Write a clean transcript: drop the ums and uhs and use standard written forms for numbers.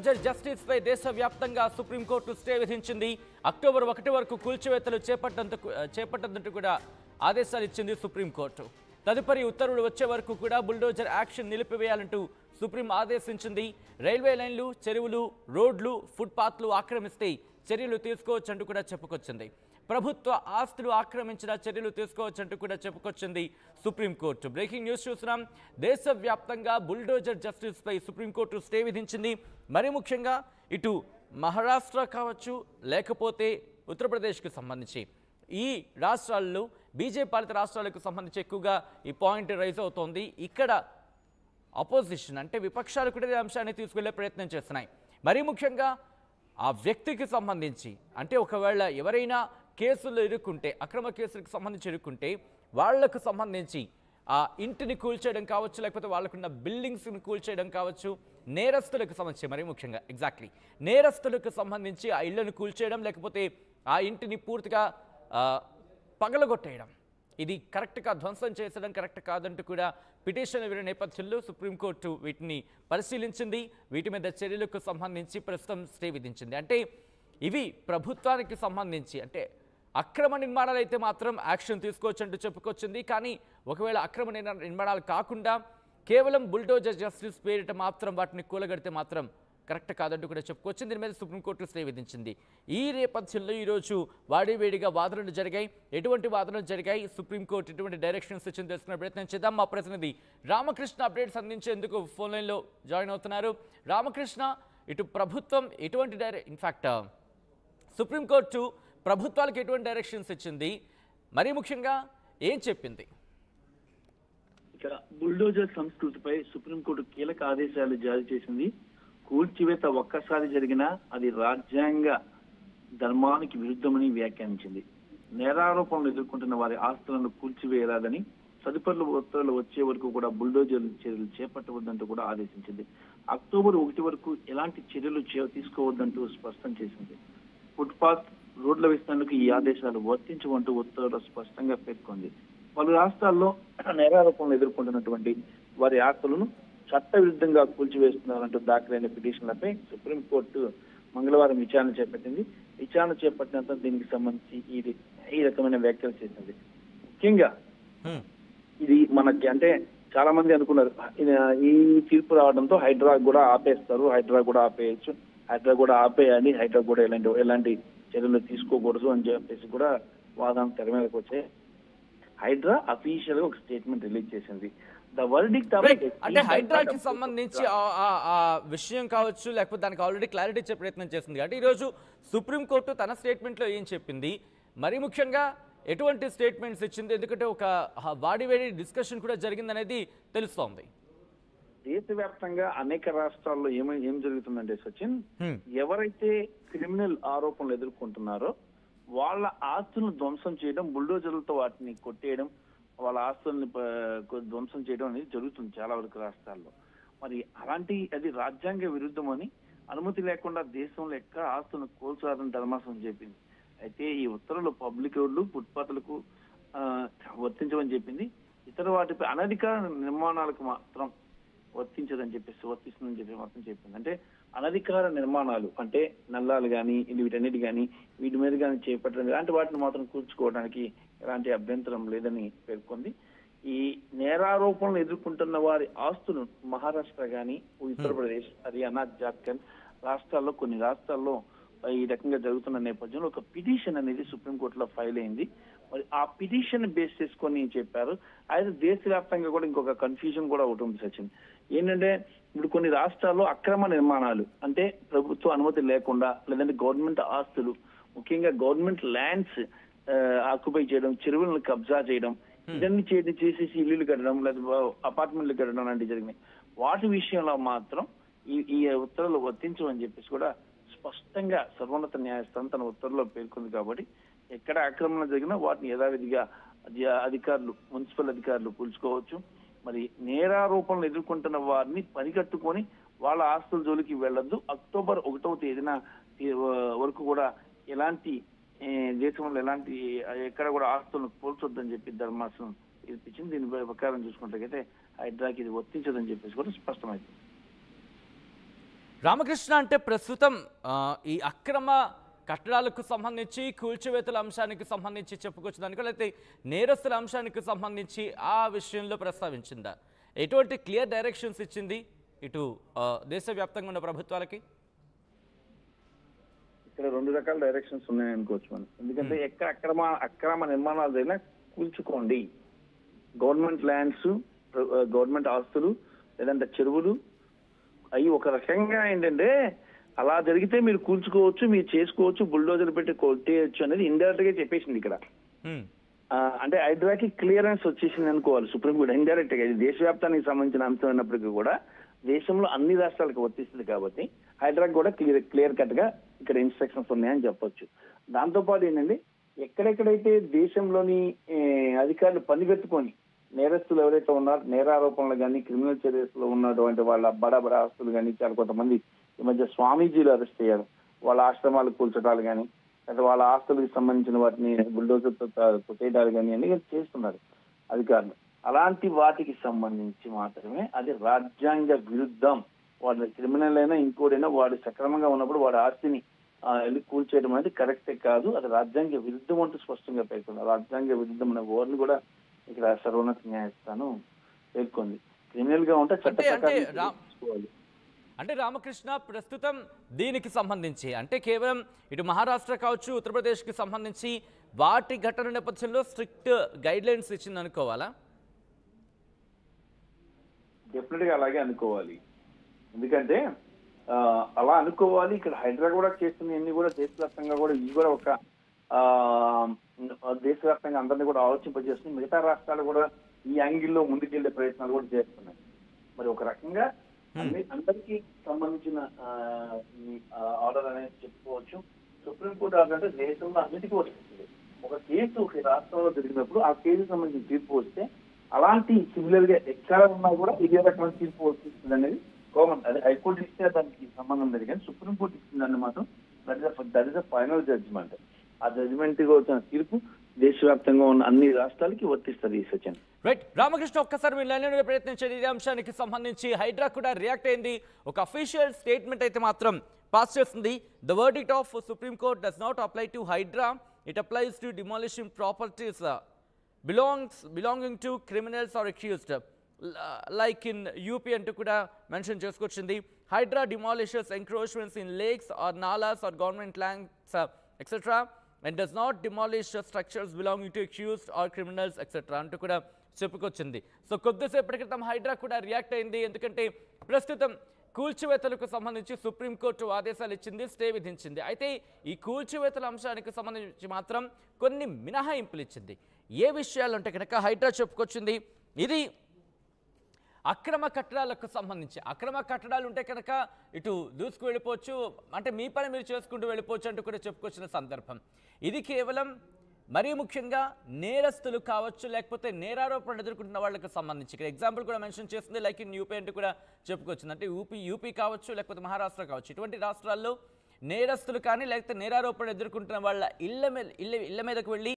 Justice పై దేశవ్యాప్తంగా supreme court stay విధించింది. October 1 వరకు కూల్చివేతలు చేపట్టడంతో కూడా ఆదేశాలు ఇచ్చింది సుప్రీంకోర్టు. తదుపరి ఉత్తర్వులు వచ్చే వరకు కూడా బుల్డోజర్ యాక్షన్ నిలిపివేయాలంటూ సుప్రీం ఆదేశించింది. రైల్వే లైన్లు, చెరువులు, రోడ్లు, ఫుట్పాత్లు ఆక్రమిస్తే చర్యలు తీసుకోవచ్చంటూ కూడా చెప్పుకొచ్చింది. ప్రభుత్వ ఆస్తులు ఆక్రమించిన చర్యలు తీసుకోవచ్చంటూ కూడా చెప్పుకొచ్చింది సుప్రీంకోర్టు. బ్రేకింగ్ న్యూస్ చూస్తున్నాం. దేశవ్యాప్తంగా బుల్డోజర్ జస్టిస్ పై సుప్రీంకోర్టు స్టే విధించింది. మరి ముఖ్యంగా ఇటు మహారాష్ట్ర కావచ్చు, లేకపోతే ఉత్తరప్రదేశ్కి సంబంధించి ఈ రాష్ట్రాల్లో బీజేపీ పాలిత రాష్ట్రాలకు సంబంధించి ఎక్కువగా ఈ పాయింట్ రైజ్ అవుతోంది. ఇక్కడ అపోజిషన్ అంటే విపక్షాలు కూడా ఈ అంశాన్ని తీసుకెళ్లే ప్రయత్నం చేస్తున్నాయి. మరీ ముఖ్యంగా ఆ వ్యక్తికి సంబంధించి అంటే ఒకవేళ ఎవరైనా కేసుల్లో ఇరుక్కుంటే, అక్రమ కేసులకు సంబంధించి ఇరుక్కుంటే వాళ్లకు సంబంధించి ఆ ఇంటిని కూల్చేయడం కావచ్చు, లేకపోతే వాళ్ళకున్న బిల్డింగ్స్ని కూల్చేయడం కావచ్చు, నేరస్తులకు సంబంధించి మరీ ముఖ్యంగా నేరస్తులకు సంబంధించి ఆ ఇళ్లను కూల్చేయడం, లేకపోతే ఆ ఇంటిని పూర్తిగా పగలగొట్టేయడం, ఇది కరెక్ట్గా ధ్వంసం చేసడం కరెక్ట్ కాదంటూ కూడా పిటిషన్ వినే నేపథ్యంలో సుప్రీంకోర్టు వీటిని పరిశీలించింది. వీటి మీద చర్యలకు సంబంధించి ప్రస్తుతం స్టే విధించింది. అంటే ఇవి ప్రభుత్వానికి సంబంధించి అంటే అక్రమ నిర్మాణాలు అయితే మాత్రం యాక్షన్ తీసుకోవచ్చు అంటూ చెప్పుకొచ్చింది. కానీ ఒకవేళ అక్రమ నిర్మాణాలు కాకుండా కేవలం బుల్డోజర్ జస్టిస్ పేరిట మాత్రం వాటిని కూలగడితే మాత్రం కరెక్ట్ కాదంటూ కూడా చెప్పుకొచ్చింది. దీని మీద సుప్రీంకోర్టు స్టే విధించింది. ఈ నేపథ్యంలో ఈరోజు వాడివేడిగా వాదనలు జరిగాయి. ఎటువంటి వాదనలు జరిగాయి, సుప్రీంకోర్టు ఎటువంటి డైరెక్షన్స్ ఇచ్చింది తెలుసుకునే ప్రయత్నం చేద్దాం. మా ప్రతినిధి రామకృష్ణ అప్డేట్స్ అందించేందుకు ఫోన్ లైన్లో జాయిన్ అవుతున్నారు. రామకృష్ణ, ఇటు ప్రభుత్వం ఎటువంటి ఇన్ఫాక్ట్ సుప్రీంకోర్టు ప్రభుత్వాలకు ఎటువంటి డైరెక్షన్స్ ఇచ్చింది, మరీ ముఖ్యంగా ఏం చెప్పింది? ఇక్కడ బుల్డోజర్ సంస్కృతిపై సుప్రీంకోర్టు కీలక ఆదేశాలు జారీ చేసింది. కూల్చివేత ఒక్కసారి జరిగినా అది రాజ్యాంగ ధర్మానికి విరుద్ధమని వ్యాఖ్యానించింది. నేరారోపణలు ఎదుర్కొంటున్న వారి ఆస్తులను కూల్చివేయరాదని, తదుపరి ఉత్తర్వులు వచ్చే వరకు కూడా బుల్డోజర్ చర్యలు చేపట్టవద్దంటూ కూడా ఆదేశించింది. అక్టోబర్ 1 వరకు ఎలాంటి చర్యలు తీసుకోవద్దంటూ స్పష్టం చేసింది. ఫుట్పాత్, రోడ్ల విస్తరణకు ఈ ఆదేశాలు వర్తించవంటూ ఉత్తర్వులు స్పష్టంగా పేర్కొంది. పలు రాష్ట్రాల్లో నేరారోపణలు ఎదుర్కొంటున్నటువంటి వారి ఆస్తులను చట్టవిరుద్ధంగా కూల్చివేస్తున్నారంటూ దాఖలైన పిటిషన్లపై సుప్రీంకోర్టు మంగళవారం విచారణ చేపట్టింది. విచారణ చేపట్టినంత దీనికి సంబంధించి ఈ రకమైన వ్యాఖ్యలు చేసింది. ముఖ్యంగా ఇది మనకి అంటే చాలా మంది అనుకున్నారు ఈ తీర్పు రావడంతో హైడ్రా కూడా ఆపేస్తారు, హైడ్రా కూడా ఆపేయచ్చు, హైడ్రా కూడా ఆపేయాలి, హైడ్రా కూడా ఎలాంటి చర్యలు తీసుకోకూడదు అని చెప్పేసి కూడా వాదన తెర మీదకి వచ్చాయి. హైడ్రా అఫీషియల్ గా ఒక స్టేట్మెంట్ రిలీజ్ చేసింది. అంటే హైడ్రాకి సంబంధించి ఆ విషయం కావచ్చు, లేకపోతే దానికి ఆల్రెడీ క్లారిటీ ఇచ్చే ప్రయత్నం చేసింది. కాబట్టి ఈరోజు సుప్రీంకోర్టు తన స్టేట్మెంట్లో ఏం చెప్పింది, మరీ ముఖ్యంగా ఎటువంటి స్టేట్మెంట్స్ ఇచ్చింది? ఎందుకంటే ఒక వాడివేడి డిస్కషన్ కూడా జరిగిందనేది తెలుస్తోంది. దేశవ్యాప్తంగా అనేక రాష్ట్రాల్లో ఏం జరుగుతుందంటే సచిన్, ఎవరైతే క్రిమినల్ ఆరోపణలు ఎదుర్కొంటున్నారో వాళ్ళ ఆస్తులను ధ్వంసం చేయడం, బుల్డోజర్లతో వాటిని కొట్టేయడం, వాళ్ళ ఆస్తుల్ని ధ్వంసం చేయడం అనేది జరుగుతుంది చాలా వరకు రాష్ట్రాల్లో. మరి అది రాజ్యాంగ విరుద్ధమని, అనుమతి లేకుండా దేశంలో ఎక్కడ ఆస్తులను కోల్చాలని ధర్మాసనం చెప్పింది. అయితే ఈ ఉత్తర్వులు పబ్లిక్ రోడ్లు, ఫుట్పాత్లకు వర్తించమని చెప్పింది. ఇతర వాటిపై అనధికార నిర్మాణాలకు మాత్రం వర్తించదని వర్తిస్తుందని చెప్పి మాత్రం చెప్పింది. అంటే అనధికార నిర్మాణాలు అంటే నల్లాలు కానీ వీటన్నిటి కానీ వీటి మీద కానీ చేపట్టడం ఇలాంటి వాటిని మాత్రం కూర్చుకోవడానికి ఎలాంటి అభ్యంతరం లేదని పేర్కొంది. ఈ నేరారోపణలు ఎదుర్కొంటున్న వారి ఆస్తులు మహారాష్ట్ర కానీ, ఉత్తరప్రదేశ్, హర్యానా, జార్ఖండ్ రాష్ట్రాల్లో కొన్ని రాష్ట్రాల్లో ఈ రకంగా జరుగుతున్న నేపథ్యంలో ఒక పిటిషన్ అనేది సుప్రీంకోర్టులో ఫైల్ అయింది. మరి ఆ పిటిషన్ బేస్ చేసుకొని చెప్పారు. అయితే దేశవ్యాప్తంగా కూడా ఇంకొక కన్ఫ్యూజన్ కూడా ఒకటి ఉంది సచిన్. ఏంటంటే ఇప్పుడు కొన్ని రాష్ట్రాల్లో అక్రమ నిర్మాణాలు అంటే ప్రభుత్వ అనుమతి లేకుండా, లేదంటే గవర్నమెంట్ ఆస్తులు, ముఖ్యంగా గవర్నమెంట్ ల్యాండ్స్ ఆక్యుపై చేయడం, చెరువులను కబ్జా చేయడం, ఇవన్నీ చేసేసి ఇల్లులు కట్టడం లేదా అపార్ట్మెంట్లు కట్టడం లాంటివి జరిగినాయి. వాటి విషయంలో మాత్రం ఈ ఉత్తర్వులు వర్తించమని చెప్పేసి కూడా స్పష్టంగా సర్వోన్నత న్యాయస్థానం తన ఉత్తర్వులో పేర్కొంది. కాబట్టి ఎక్కడ ఆక్రమణ జరిగినా వాటిని యథావిధిగా అధికారులు, మున్సిపల్ అధికారులు కూల్చుకోవచ్చు. మరి నేరారోపణలు ఎదుర్కొంటున్న వారిని పరిగట్టుకొని వాళ్ళ ఆస్తుల జోలికి వెళ్లొద్దు. అక్టోబర్ 1వ తేదీన వరకు కూడా ఎలాంటి దేశంలో ఎక్కడ కూడా ఆస్తులను కూల్చొద్దని చెప్పి ధర్మాసనం తీర్పిచ్చింది. దీని ప్రకారం చూసుకుంటే హైడ్రాకి ఇది వర్తించదని చెప్పేసి కూడా స్పష్టమైంది. రామకృష్ణ అంటే ప్రస్తుతం ఈ అక్రమ కట్టడాలకు సంబంధించి కూల్చివేతల అంశానికి సంబంధించి చెప్పుకోవచ్చు దానికో లేకపోతే నేరస్తుల అంశానికి సంబంధించి ఆ విషయంలో ప్రస్తావించిందా? ఎటువంటి క్లియర్ డైరెక్షన్స్ ఇచ్చింది ఇటు దేశవ్యాప్తంగా ఉన్న ప్రభుత్వాలకి? ఇక్కడ 2 రకాల డైరెక్షన్స్ ఉన్నాయి అనుకోవచ్చు మనం. ఎందుకంటే ఎక్కడ అక్రమ నిర్మాణాలు జరిగినా కూల్చుకోండి. గవర్నమెంట్ ల్యాండ్స్, గవర్నమెంట్ ఆస్తులు లేదంటే చెరువులు అవి ఒక రకంగా ఏంటంటే అలా జరిగితే మీరు కూల్చుకోవచ్చు, మీరు చేసుకోవచ్చు, బుల్డోజర్ పెట్టి కొట్టేయచ్చు అనేది ఇండైరెక్ట్ గా చెప్పేసింది ఇక్కడ. అంటే హైడ్రాకి క్లియరెన్స్ వచ్చేసింది అనుకోవాలి సుప్రీంకోర్టు ఇండైరెక్ట్ గా. ఇది దేశవ్యాప్తానికి సంబంధించిన అంశం అయినప్పటికీ కూడా దేశంలో అన్ని రాష్ట్రాలకు వర్తిస్తుంది కాబట్టి హైడ్రాక్ కూడా క్లియర్ కట్ గా ఇక్కడ ఇన్స్ట్రక్షన్స్ ఉన్నాయని చెప్పొచ్చు. దాంతో పాటు ఏంటంటే ఎక్కడెక్కడైతే దేశంలోని అధికారులు పనిగట్టుకొని నేరస్తులు ఎవరైతే ఉన్నారో నేరారోపణలు కానీ క్రిమినల్ చర్యలో ఉన్నటువంటి వాళ్ళ బడా ఆస్తులు కానీ చాలా కొంతమంది ఈ మధ్య స్వామీజీలు అరెస్ట్ అయ్యారు. వాళ్ళ ఆశ్రమాలు కూల్చడాలు కానీ లేదా వాళ్ళ ఆస్తులకు సంబంధించిన వాటిని బుల్డోజర్తో కొట్టేయడాలు కానీ అన్ని చేస్తున్నారు అధికారులు. అలాంటి వాటికి సంబంధించి మాత్రమే అది రాజ్యాంగ విరుద్ధం. వాడు క్రిమినల్ అయినా ఇంకోటైనా వాడు సక్రమంగా ఉన్నప్పుడు వాడి ఆస్తిని వెళ్ళి కూల్చేయడం అనేది కరెక్టే కాదు, అది రాజ్యాంగ విరుద్ధం అంటూ స్పష్టంగా పేర్కొన్నారు. రాజ్యాంగ విరుద్ధం అనే వర్డ్ని కూడా ఇక్కడ సర్వోన్నత న్యాయస్థానం పేర్కొంది. క్రిమినల్ గా ఉంటే చట్ట ప్రకారం తీసుకోవాలి. అంటే రామకృష్ణ ప్రస్తుతం దీనికి సంబంధించి అంటే కేవలం ఇటు మహారాష్ట్ర కావచ్చు ఉత్తరప్రదేశ్కి సంబంధించి వాటి ఘటన నేపథ్యంలో స్ట్రిక్ట్ గైడ్ లైన్స్ ఇచ్చింది అనుకోవాలా? డెఫినెట్ గా అలాగే అనుకోవాలి. ఎందుకంటే అలా అనుకోవాలి. ఇక్కడ హైదరాబాద్ కూడా చేస్తున్నవన్నీ కూడా దేశవ్యాప్తంగా కూడా ఇవి కూడా ఒక దేశవ్యాప్తంగా అందరినీ కూడా ఆలోచింపజేస్తుంది. మిగతా రాష్ట్రాలు కూడా ఈ యాంగిల్లో ముందుకెళ్లే ప్రయత్నాలు కూడా చేస్తున్నాయి. మరి ఒక రకంగా అందరికీ సంబంధించిన ఈ ఆర్డర్ అనేది చెప్పుకోవచ్చు. సుప్రీంకోర్టు ఆర్డర్ అంటే దేశంలో అన్నిటికీ వస్తుంది. ఒక కేసు ఒక రాష్ట్రంలో జరిగినప్పుడు ఆ కేసుకు సంబంధించిన తీర్పు వస్తే అలాంటి సిమిలర్ గా ఎక్కడ ఉన్నా కూడా ఇదే రకమైన తీర్పు వస్తుంది అనేది కామన్. అది హైకోర్టు ఇస్తే దానికి సంబంధం లేదు, కానీ సుప్రీంకోర్టు ఇచ్చిందని మాత్రం that is the final judgment. ఆ జడ్జిమెంట్ గా వచ్చిన తీర్పు దేశవ్యాప్తంగా ఉన్న అన్ని రాష్ట్రాలకి వర్తిస్తుంది. సచిన్ రైట్. రామకృష్ణ ఒక్కసారి మీరు లైన్ ప్రయత్నించండి. ఇదే అంశానికి సంబంధించి హైడ్రా కూడా రియాక్ట్ అయింది. ఒక అఫీషియల్ స్టేట్మెంట్ అయితే మాత్రం పాస్ చేస్తుంది. The verdict of supreme court does not apply to HYDRAA, it applies to demolishing properties belonging to criminals or accused, like in UP అంటూ కూడా మెన్షన్ చేసుకొచ్చింది. Hydraa demolishes encroachments in lakes or nalas or government lands etc. and does not demolish structures belonging to accused or criminals etc. అంటూ కూడా చెప్పుకొచ్చింది. So కొద్దిసేపటి క్రితం హైడ్రా కూడా react అయింది. ఎందుకంటే ప్రస్తుతం కూల్చివేతలకు సంబంధించి సుప్రీంకోర్టు ఆదేశాలు ఇచ్చింది, స్టే విధించింది. అయితే ఈ కూల్చివేతల అంశానికి సంబంధించి మాత్రం కొన్ని మినహాయింపులు ఇచ్చింది. ఏ విషయాలు అంటే కనుక హైడ్రా చెప్పుకొచ్చింది, ఇది అక్రమ కట్టడాలకు సంబంధించి అక్రమ కట్టడాలు ఉంటే కనుక ఇటు దూసుకు వెళ్ళిపోవచ్చు, అంటే మీ పని మీరు చేసుకుంటూ వెళ్ళిపోవచ్చు అంటూ కూడా చెప్పుకొచ్చిన సందర్భం. ఇది కేవలం మరీ ముఖ్యంగా నేరస్తులు కావచ్చు లేకపోతే నేరారోపణలు ఎదుర్కొంటున్న వాళ్ళకి సంబంధించి ఇక్కడ ఎగ్జాంపుల్ కూడా మెన్షన్ చేస్తుంది. లైక్ ఇన్ యూపీ అంటూ కూడా చెప్పుకొచ్చింది. అంటే యూపీ కావచ్చు లేకపోతే మహారాష్ట్ర కావచ్చు, ఇటువంటి రాష్ట్రాల్లో నేరస్తులు కానీ లేకపోతే నేరారోపణలు ఎదుర్కొంటున్న వాళ్ళ ఇళ్ళ మీదకు వెళ్ళి